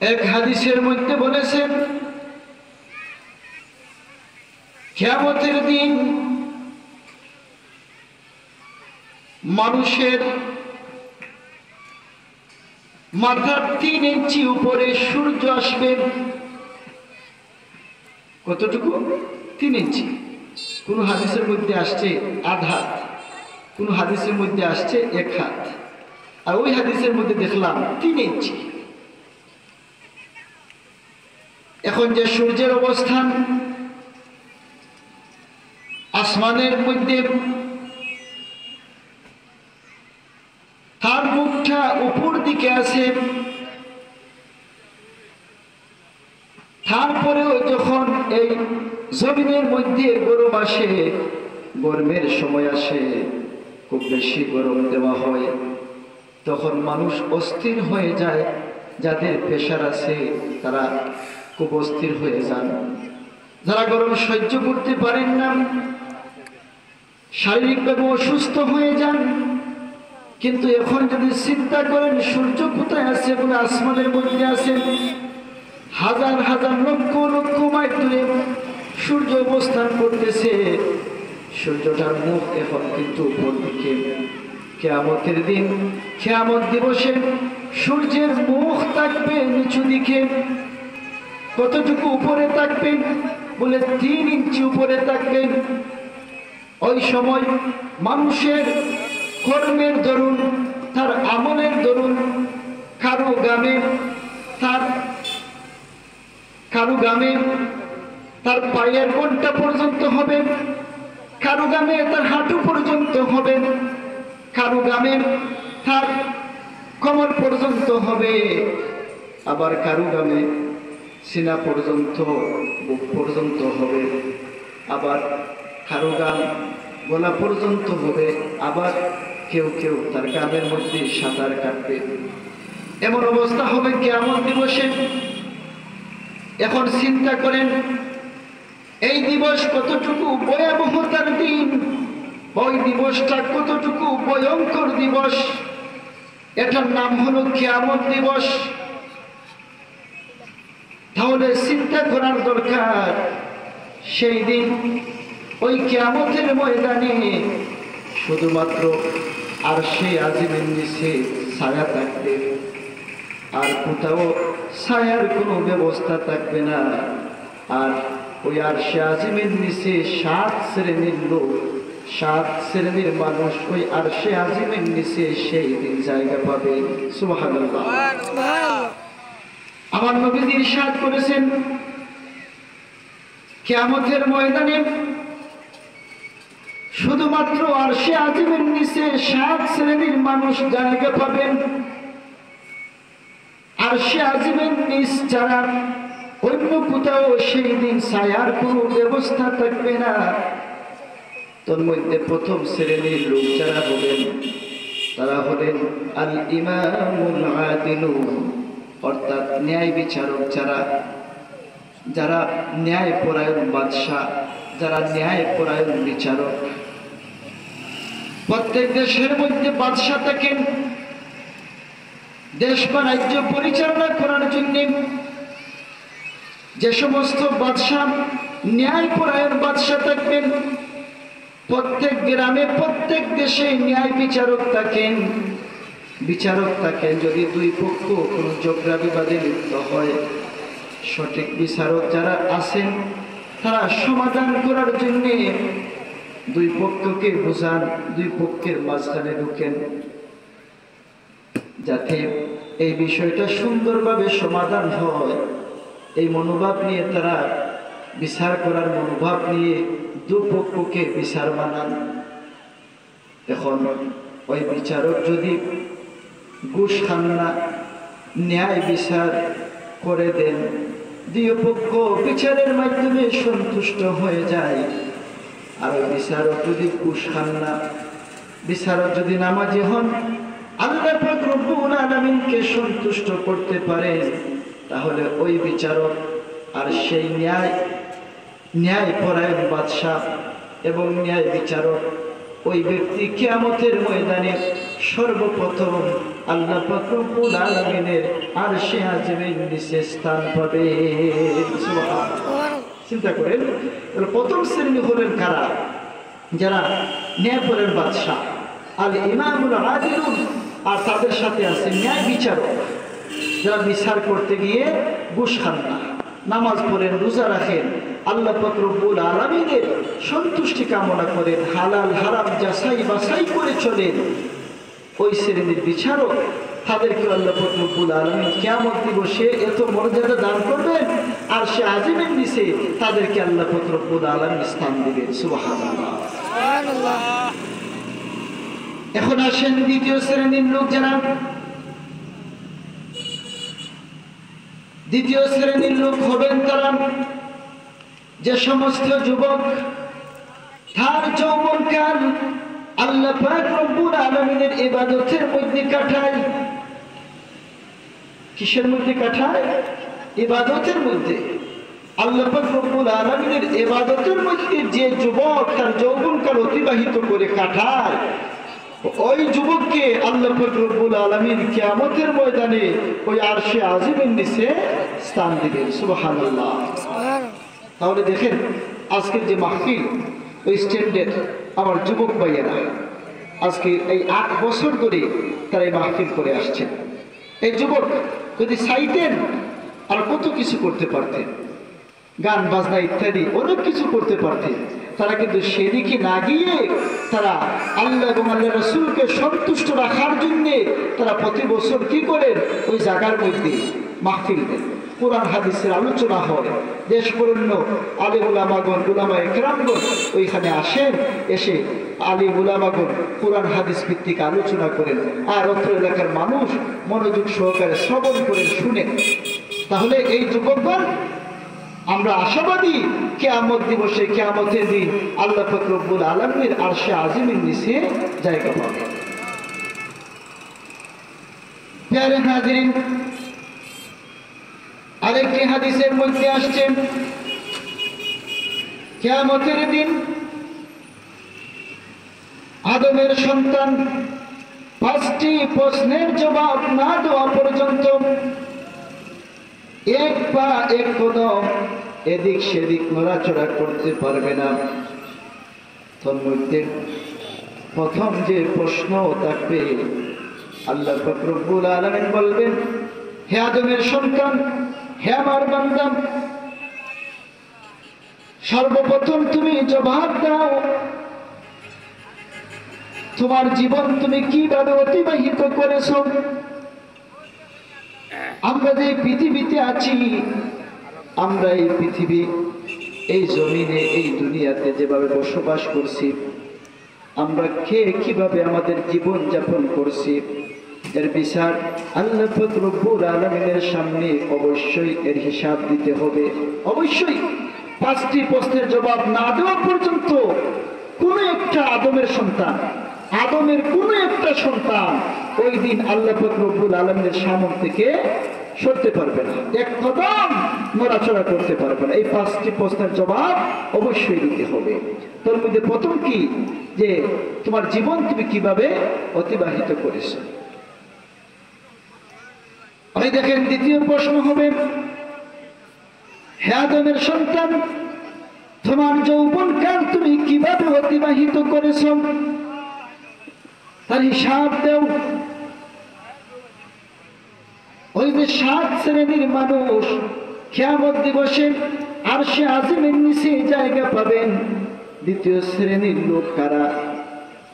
এক হাদিসের মধ্যে বলেছেন কিয়ামতের দিন মানুষের মাথার 3 ইঞ্চি উপরে সূর্য আসবে। কতটুকু? 3 ইঞ্চি। কোন হাদিসের মধ্যে আসছে আধা, কোন হাদিসের মধ্যে আসছে 1 হাত, আর ওই হাদিসের মধ্যে দেখলাম 3 ইঞ্চি। এখন যে সূর্যের অবস্থান আসমানের মধ্যে, তার মুখটা উপর দিকে আছে, তারপরেও যখন এই জমিনের মধ্যে গরম আসে, গরমের সময় আসে, খুব বেশি গরম দেওয়া হয়, তখন মানুষ অস্থির হয়ে যায়। যাদের প্রেশার আছে তারা খুব অস্থির হয়ে যান, যারা গরম সহ্য করতে পারেন না শারীরিকভাবে অসুস্থ হয়ে যান। কিন্তু এখন যদি চিন্তা করেন সূর্য কোথায় আছে, বলে আসমানের মধ্যে আছে, হাজার হাজার লক্ষ লক্ষ মাইল দূরে সূর্য অবস্থান করতেছে, সূর্যটার মুখ এখন কিন্তু উপর দিকে। কিয়ামতের দিন, কিয়ামত দিবসে সূর্যের মুখ থাকবে নিচু দিকে। কতটুকু উপরে থাকবে? বলে 3 ইঞ্চি উপরে থাকবে। ওই সময় মানুষের কর্মের দরুন, তার আমলের দরুন, কারো গামে তার পায়ের কোণটা পর্যন্ত হবে, কারো গামে তার হাঁটু পর্যন্ত হবে, কারো গামে তার কোমর পর্যন্ত হবে, আবার কারো গামে সিনা পর্যন্ত, বুক পর্যন্ত হবে, আবার কারো গাম গলা পর্যন্ত হবে, আবার কেউ কেউ তার গামের মধ্যে সাঁতার কাটবে। এমন অবস্থা হবে কিয়ামত দিবসে। এখন চিন্তা করেন এই দিবস কতটুকু ভয়াবহতার দিন, ওই দিবসটা কতটুকু ভয়ঙ্কর দিবস। এটার নাম হলো কিয়ামত দিবস। তাহলে চিন্তা করার দরকার, সেই দিন ওই কিয়ামতের ময়দানে শুধুমাত্র আরশে আজিমের নিচে ছায়া থাকবে, আর কোথাও ছায়ার কোনো ব্যবস্থা থাকবে না। আর ওই আরশে আজিমের নিচে 7 শ্রেণীর লোক, 7 শ্রেণীর মানুষ ওই আরশে আজিমের নিচে সেই দিন জায়গা পাবে। সুবহানাল্লাহ। আমার নবীজি ইরশাদ করেছেন কিয়ামতের ময়দানে শুধুমাত্র আরশে আজিমের নিচে 7 শ্রেণীর মানুষ জায়গা পাবেন। আরশে আজিমের নিচ ছাড়া অন্য কোথাও সেই দিন ছায়ার কোনো ব্যবস্থা থাকবে না। তোর মধ্যে প্রথম শ্রেণীর লোক যারা হবেন, তারা হলেন আল ইমামুল আদিলু, অর্থাৎ ন্যায় বিচারক, যারা ন্যায় পরায়ণ বাদশাহ, যারা ন্যায় পরায়ণ বিচারক। প্রত্যেক দেশের মধ্যে বাদশাহ থাকেন, দেশ বা রাজ্য পরিচালনা করার জন্য। যে সমস্ত বাদশাহ ন্যায় পরায়ণ বাদশাহ থাকবেন, প্রত্যেক গ্রামে প্রত্যেক দেশে ন্যায় বিচারক থাকেন। যদি 2 পক্ষ কোনো ঝগড়া বিবাদে লিপ্ত হয়, সঠিক বিচারক যারা আছেন তারা সমাধান করার জন্য 2 পক্ষকে বোঝান, 2 পক্ষের মাঝখানে ঢুকেন, যাতে এই বিষয়টা সুন্দরভাবে সমাধান হয়। এই মনোভাব নিয়ে তারা বিচার করার মনোভাব নিয়ে 2 পক্ষকে বিচার বানান। এখন ওই বিচারক যদি ঘুষ খান না, ন্যায় বিচার করে দেন, 2 পক্ষ বিচারের মাধ্যমে সন্তুষ্ট হয়ে যায়। আর ওই বিচারক যদি ঘুষ খান না, বিচারক যদি নামাজি হন, আল্লাহ পাক রব্বুল আলামিনকে সন্তুষ্ট করতে পারে, তাহলে ওই বিচারক আর সেই ন্যায় পরায়ণ বাদশাহ এবং ন্যায় বিচারক, ওই ব্যক্তি কিয়ামতের ময়দানে সর্বপ্রথম আল্লাহ পাক রব্বুল আলামিনের আরশে আজিমের নিচে স্থান পাবে। সুবহানাল্লাহ। চিন্তা করেন, প্রথম শ্রেণী হলেন কারা? যারা ন্যায়পরের বাদশাহ, আল ইমামুল আদিলুন, আর তাদের সাথে আছে ন্যায় বিচারক, যারা বিচার করতে গিয়ে ঘুষ খান না, নামাজ পড়েন, রোজা রাখেন, আল্লাহ পাক রব্বুল আলামিনের সন্তুষ্টি কামনা করেন, হালাল হারাম যাচাই বাছাই করে চলেন। ওই শ্রেণীর বিচারক, তাদেরকে আল্লাহ পাক রব্বুল আলামিন কিয়ামত দিবসে এত মর্যাদা দান করবেন, আর সে আজিমের নিচে তাদেরকে আল্লাহ পাক রব্বুল আলামিন স্থান দিবেন। সুবহানাল্লাহ। এখন আসেন দ্বিতীয় শ্রেণীর লোক যারা। দ্বিতীয় শ্রেণীর লোক হবেন তারা যে সমস্ত যুবক তার যৌবনকাল আল্লাহ পাক রব্বুল আলামিনের ইবাদতের মধ্যে কাটায়। কিসের মধ্যে কাটায়? ইবাদতের মধ্যে। আল্লাহ পাক রব্বুল আলামিনের ইবাদতের মধ্যে যে যুবক তার যৌবনকাল অতিবাহিত করে কাটায়, ওই যুবককে আল্লাহ পাক রব্বুল আলামিন কিয়ামতের ময়দানে ওই আরশে আজিমের নিচে স্থান দিবেন। সুবহানাল্লাহ। তাহলে দেখেন, আজকের যে মাহফিল, ওই স্ট্যান্ডার্ড আমার যুবক ভাইয়েরা আজকে এই 8 বছর ধরে তারা এই মাহফিল করে আসছেন। এই যুবক যদি চাইতেন আর কত কিছু করতে পারতেন, গান বাজনা ইত্যাদি অনেক কিছু করতে পারতেন, তারা কিন্তু সেদিকে না গিয়ে তারা আল্লাহ এবং আল্লাহ রাসূলকে সন্তুষ্ট রাখার জন্যে তারা প্রতি বছর কি করেন, ওই জায়গার মধ্যে মাহফিল দেন, কোরআন হাদিসের আলোচনা হয়, দেশ বরেণ্য আলিম উলামাগণ, উলামায়ে কেরামগণ ওইখানে আসেন, এসে আলিম উলামাগণ কোরআন হাদিস ভিত্তিক আলোচনা করেন, আর অত্র এলাকার মানুষ মনোযোগ সহকারে শ্রবণ করেন, শুনেন। তাহলে এই যুবকগণ, আমরা আশাবাদী কিয়ামত দিবসে, কিয়ামতের দিন আল্লাহ পাক রব্বুল আলামিনের আরশে আজিমের নিচে জায়গা পাবে। প্যারে হাজিরিন, আরেকটি হাদিসের মধ্যে আসছে কিয়ামতের দিন আদমের সন্তান 5টি প্রশ্নের জবাব না দেওয়া পর্যন্ত এক পা এক কদম এদিক সেদিক নড়াচড়া করতে পারবে না। তোর মধ্যে প্রথম যে প্রশ্ন থাকবে, আল্লাহ পাক রব্বুল আলামিন বলবেন, হে আদমের সন্তান, হে আমার বান্দা, সর্বপ্রথম তুমি জবাব দাও, তোমার জীবন তুমি কিভাবে অতিবাহিত করেছ? আমরা যে পৃথিবীতে আছি, আমরা এই পৃথিবী, এই জমিনে, এই দুনিয়াতে যেভাবে বসবাস করছি, আমরা কে কিভাবে আমাদের জীবন যাপন করছি, এর বিচার আল্লাহ পাক রব্বুল আলামিনের সামনে অবশ্যই এর হিসাব দিতে হবে। অবশ্যই 5টি প্রশ্নের জবাব না দেওয়া পর্যন্ত কোন একটা আদমের সন্তান, আদমের কোন একটা সন্তান ওই দিন আল্লাহ পাক রব্বুল আলামিনের সামনে থেকে সরতে পারবে না, এক কদম নড়াচড়া করতে পারবে না। এই 5টি প্রশ্নের জবাব অবশ্যই দিতে হবে। তোর মধ্যে প্রথম কি, যে তোমার জীবন তুমি কিভাবে অতিবাহিত করেছো। ওই দেখেন, দ্বিতীয় প্রশ্ন হবে, হে আদমের সন্তান, তোমার যৌবনকাল তুমি কিভাবে অতিবাহিত করেছ, তার হিসাব দাও। ওই যে 7 শ্রেণীর মানুষ কিয়ামত দিবসে আরশে আজিমের নিচে জায়গা পাবেন। দ্বিতীয় শ্রেণীর লোক কারা?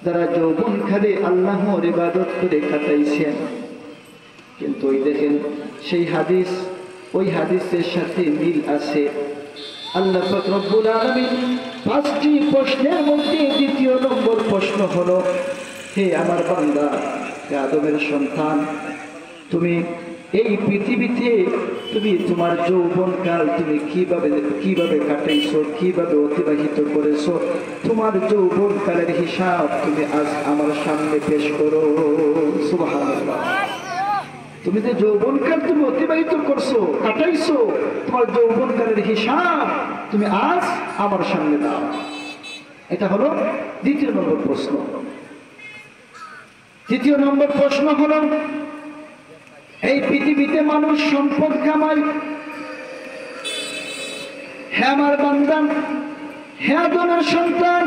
যারা যৌবনকালে আল্লাহর ইবাদত করে কাটাইছেন। কিন্তু ওই দেখেন, সেই হাদিস, ওই হাদিসের সাথে মিল আছে। আল্লাহ পাক রব্বুল আলামিন 5টি প্রশ্নের মধ্যে দ্বিতীয় নম্বর প্রশ্ন হলো, হে আমার বান্দা, হে আদমের সন্তান, তুমি এই পৃথিবীতে তুমি তোমার যৌবনকাল তুমি কিভাবে কাটাইছো, কিভাবে অতিবাহিত করেছো, তোমার যৌবনকালের হিসাব তুমি আজ আমার সামনে পেশ করো। সুবহানাল্লাহ। তুমি যে যৌবনকাল তুমি অতিবাহিত করছো, কাটাইছো, তোমার যৌবনকালের হিসাব তুমি আজ আমার সামনে দাও। এটা হলো দ্বিতীয় নম্বর প্রশ্ন। তৃতীয় নম্বর প্রশ্ন হলো, এই পৃথিবীতে মানুষ সম্পদ কামায়। হে আমার বান্দা, হে আদমের সন্তান,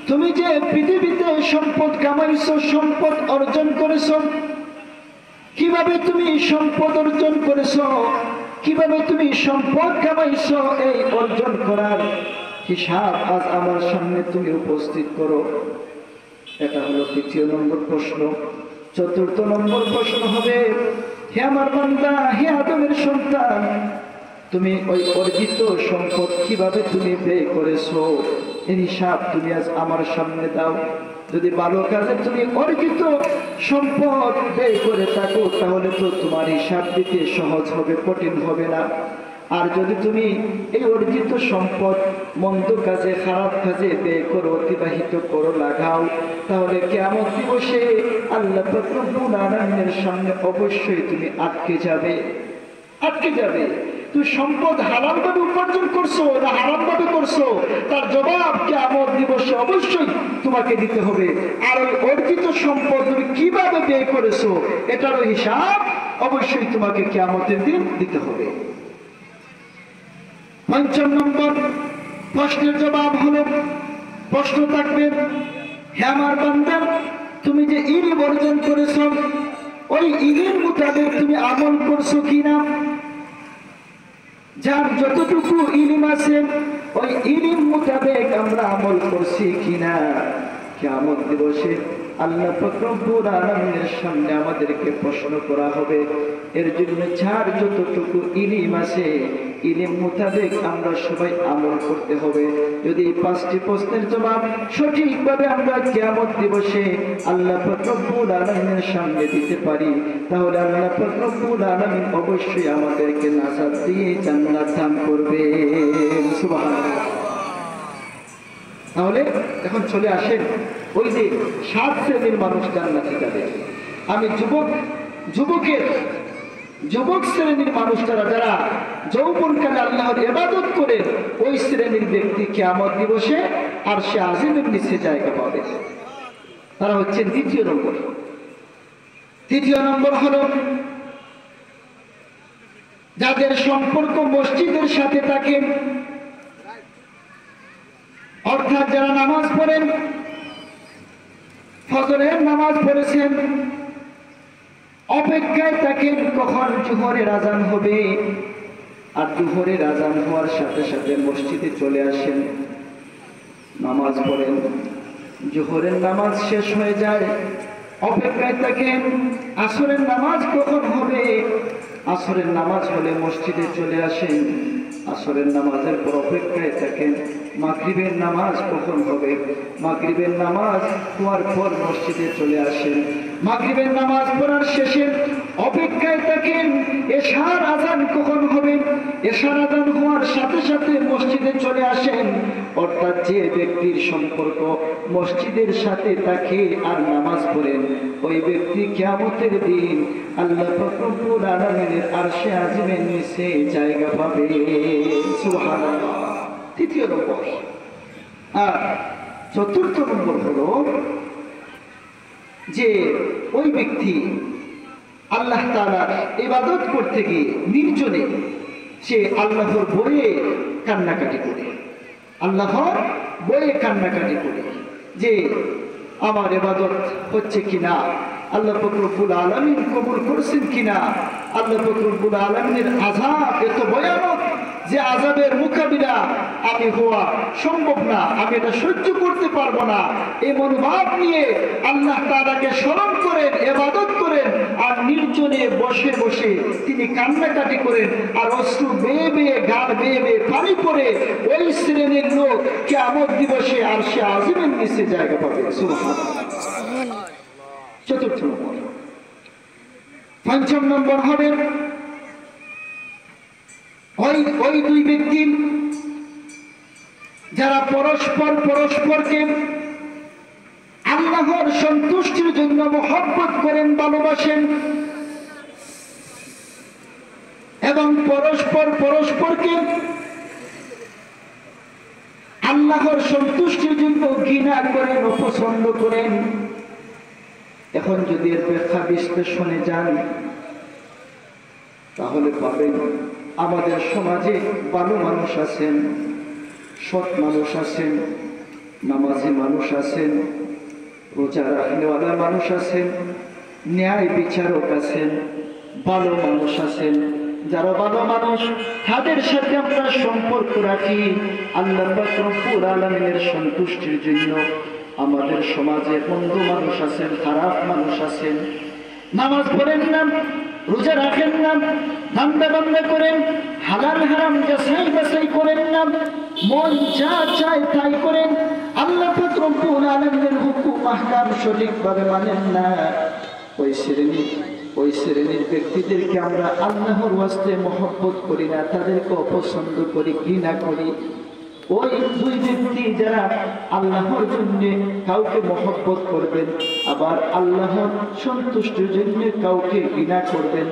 তুমি যে পৃথিবীতে সম্পদ কামাইছো, সম্পদ অর্জন করেছো, কিভাবে তুমি সম্পদ অর্জন করেছো, কিভাবে তুমি সম্পদ কামাইছো, এই অর্জন করার হিসাব আজ আমার সামনে তুমি উপস্থিত করো। এটা হলো তৃতীয় নম্বর প্রশ্ন। চতুর্থ নম্বর প্রশ্ন হবে, হে আমার বান্দা, হে আদমের সন্তান, তুমি ওই অর্জিত সম্পদ কিভাবে তুমি ব্যয় করেছো, এর হিসাব তুমি আজ আমার সামনে দাও। যদি ভালো কাজে তুমি অর্জিত সম্পদ ব্যয় করে থাকো, তাহলে তো তোমার হিসাব দিতে সহজ হবে, কঠিন হবে না। আর যদি তুমি এই অর্জিত সম্পদ মন্দ কাজে, খারাপ কাজে ব্যয় করো, অতিবাহিত করো, লাগাও, তাহলে কিয়ামত দিবসে আল্লাহ পাক রব্বুল আলামিনের সামনে অবশ্যই তুমি আটকে যাবে, আটকে যাবে। তুমি সম্পদ হারাম ভাবে উপার্জন করছো না হারাম ভাবে করছো, তার জবাব কিয়ামত দিবসে অবশ্যই তোমাকে দিতে হবে। আর ওই অর্জিত সম্পদ তুমি কিভাবে ব্যয় করেছো, এটারও হিসাব অবশ্যই তোমাকে কিয়ামতের দিন দিতে হবে। পঞ্চম নম্বর প্রশ্নের জবাব হলো, প্রশ্ন থাকবে, হে আমার বান্দা, তুমি যে ইলম অর্জন করেছো, ওই ইলম মোতাবেক তুমি আমল করছো কিনা? যার যতটুকু ইলম আছে ওই ইলম মোতাবেক আমরা আমল করছি কিনা? কিয়ামত দিবসে আল্লাহ পাক রব্বুল আলামিনের সামনে আমাদেরকে প্রশ্ন করা হবে। এর জন্য যার যতটুকু ইলম আছে ইলম মোতাবেক আমরা সবাই আমল করতে হবে। যদি এই পাঁচটি প্রশ্নের জবাব সঠিকভাবে আমরা কিয়ামত দিবসে আল্লাহ পাক রব্বুল আলামিনের সামনে দিতে পারি, তাহলে আল্লাহ পাক রব্বুল আলামিন অবশ্যই আমাদেরকে নাজাত দিয়ে জান্নাত দান করবে। সুবহানাল্লাহ। তাহলে এখন চলে আসেন, ওই যে 7 শ্রেণীর মানুষ জান্নাতে যাবে। আমি যুবক শ্রেণীর মানুষ, যারা যৌবনকালে আল্লাহর ইবাদত করেন, ওই শ্রেণীর ব্যক্তি কিয়ামত দিবসে আরশে আজিমের নিচে জায়গা পাবে। তারা হচ্ছেন দ্বিতীয় নম্বর। তৃতীয় নম্বর হলো যাদের সম্পর্ক মসজিদের সাথে থাকে, অর্থাৎ যারা নামাজ পড়েন, ফজরের নামাজ পড়েছেন, অপেক্ষায় থাকেন কখন জোহরের আজান হবে, আর জোহরের আজান হওয়ার সাথে সাথে মসজিদে চলে আসেন, নামাজ পড়েন, জোহরের নামাজ শেষ হয়ে যায়, অপেক্ষায় থাকেন আসরের নামাজ কখন হবে, আসরের নামাজ হলে মসজিদে চলে আসেন, আসরের নামাজের পর অপেক্ষায় থাকেন মাগরিবের নামাজ কখন হবে, মাগরিবের নামাজ হওয়ার পর মসজিদে চলে আসেন, মাগরিবের নামাজ পড়ার শেষে অপেক্ষায় থাকেন এশার আজান কখন হবে, এশার আজান হওয়ার সাথে সাথে মসজিদে চলে আসেন। অর্থাৎ যে ব্যক্তির সম্পর্ক মসজিদের সাথে থাকে আর নামাজ পড়েন, ওই ব্যক্তি কিয়ামতের দিন আল্লাহ পাক রব্বুল আলামিনের আরশে আজিমের নিচে জায়গা পাবে। সুবহানাল্লাহ। তৃতীয় নম্বর। আর চতুর্থ নম্বর হলো যে ওই ব্যক্তি আল্লাহ তাআলার ইবাদত করতে গিয়ে নির্জনে সে আল্লাহর বয়ে কান্নাকাটি করে, আল্লাহর বয়ে কান্নাকাটি করে যে আমার ইবাদত হচ্ছে কিনা, আল্লাহ পাক রব্বুল আলামিন কবুল করছেন কিনা, আল্লাহ পাক রব্বুল আলামিনের আযাব এত ভয়ানক যে আযাবের মোকাবিলা আমি হওয়া সম্ভব না, আমি এটা সহ্য করতে পারবো না, এই মনোভাব নিয়ে আল্লাহ তাআলাকে স্মরণ করেন, ইবাদত করেন, আর নির্জনে বসে বসে তিনি কান্নাকাটি করেন, আর অশ্রু বেয়ে বেয়ে গাল বেয়ে বেয়ে পানি পড়ে, ওই শ্রেণীর লোক কিয়ামত দিবসে আরশে আজিমের নিচে জায়গা পাবে। সুবহানাল্লাহ। চতুর্থ নম্বর। পঞ্চম নম্বর হবে ওই দুই ব্যক্তি যারা পরস্পরকে আল্লাহর সন্তুষ্টির জন্য মহব্বত করেন, ভালোবাসেন, এবং পরস্পরকে আল্লাহর সন্তুষ্টির জন্য ঘৃণা করেন, অপছন্দ করেন। এখন যদি এর ব্যাখ্যা বিশ্লেষণে যান, তাহলে পাবেন আমাদের সমাজে ভালো মানুষ আছেন, সৎ মানুষ আছেন, নামাজি মানুষ আছেন, রোজা রাখনেওয়ালা মানুষ আছেন, ন্যায় বিচারক আছেন, ভালো মানুষ আছেন। যারা ভালো মানুষ তাদের সাথে আমরা সম্পর্ক রাখি আল্লাহ পাক রব্বুল আলামিনের সন্তুষ্টির জন্য। আমাদের সমাজে মন্দ মানুষ আছেন, খারাপ মানুষ আছেন, নামাজ পড়েন না, রোজা রাখেন না, ধান্দা বান্দা করেন, হালাল হারাম যাচাই বাছাই করেন না, মন যা চায় তাই করেন, আল্লাহ পাক রব্বুল আলামিনের হুকুম আহকাম সঠিকভাবে মানেন না। ওই শ্রেণীর ব্যক্তিদেরকে আমরা আল্লাহর ওয়াস্তে মহব্বত করি না, তাদেরকে অপছন্দ করি, ঘৃণা করি। ওই দুই ব্যক্তি যারা আল্লাহর জন্য কাউকে মহব্বত করবেন, আবার আল্লাহর সন্তুষ্টির জন্য কাউকে ঘৃণা করবেন,